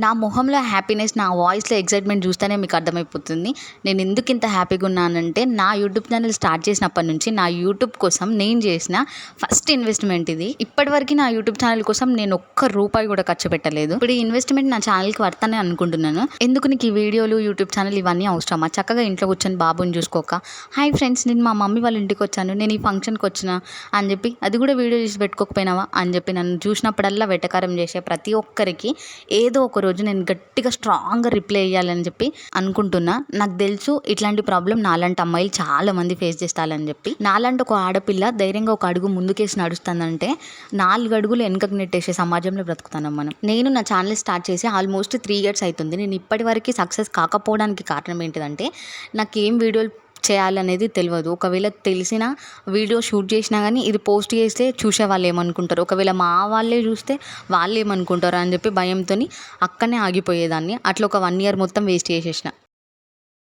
నా మొహంలో హ్యాపీనెస్, నా వాయిస్‌లో ఎక్సైట్‌మెంట్ చూస్తేనే మీకు అర్థమైపోతుంది. నేను ఎందుకు ఇంత హ్యాపీగా ఉన్నానంటే, నా యూట్యూబ్ ఛానల్ స్టార్ట్ చేసినప్పటి నుంచి నా యూట్యూబ్ కోసం నేను చేసిన ఫస్ట్ ఇన్వెస్ట్మెంట్ ఇది. ఇప్పటివరకు నా యూట్యూబ్ ఛానల్ కోసం నేను ఒక్క రూపాయి కూడా ఖర్చు పెట్టలేదు. ఇప్పుడు ఈ ఇన్వెస్ట్మెంట్ నా ఛానల్కి వర్త్ అని అనుకుంటున్నాను. ఎందుకు నీకు ఈ వీడియోలు, యూట్యూబ్ ఛానల్ ఇవన్నీ అవసరమా? చక్కగా ఇంట్లో కూర్చొని బాబుని చూసుకోక, హాయ్ ఫ్రెండ్స్, నేను మా మమ్మీ వాళ్ళ ఇంటికి వచ్చాను, నేను ఈ ఫంక్షన్కి వచ్చిన అని చెప్పి అది కూడా వీడియో చేసి పెట్టుకోకపోయినావా అని చెప్పి నన్ను చూసినప్పుడల్లా వెటకారం చేసే ప్రతి ఒక్కరికి ఏదో ఒక రోజు నేను గట్టిగా స్ట్రాంగ్గా రిప్లై ఇవ్వాలని చెప్పి అనుకుంటున్నా. నాకు తెలుసు ఇట్లాంటి ప్రాబ్లం నాలాంటి అమ్మాయిలు చాలా మంది ఫేస్ చేస్తారని చెప్పి. నాలాంటి ఒక ఆడపిల్ల ధైర్యంగా ఒక అడుగు ముందుకేసి నడుస్తుందంటే 4 అడుగులు వెనకకు నెట్టేసే సమాజంలో బ్రతుకుతున్నాం మనం. నేను నా ఛానల్ స్టార్ట్ చేసి ఆల్మోస్ట్ 3 years అవుతుంది. నేను ఇప్పటివరకు సక్సెస్ కాకపోవడానికి కారణం ఏంటిదంటే, నాకేం వీడియోలు చేయాలనేది తెలియదు. ఒకవేళ తెలిసిన వీడియో షూట్ చేసినా కానీ ఇది పోస్ట్ చేస్తే చూసే వాళ్ళు ఏమనుకుంటారు, ఒకవేళ మా వాళ్ళే చూస్తే వాళ్ళు ఏమనుకుంటారు అని చెప్పి భయంతో అక్కడనే ఆగిపోయేదాన్ని. అట్లా ఒక 1 year మొత్తం వేస్ట్ చేసేసిన.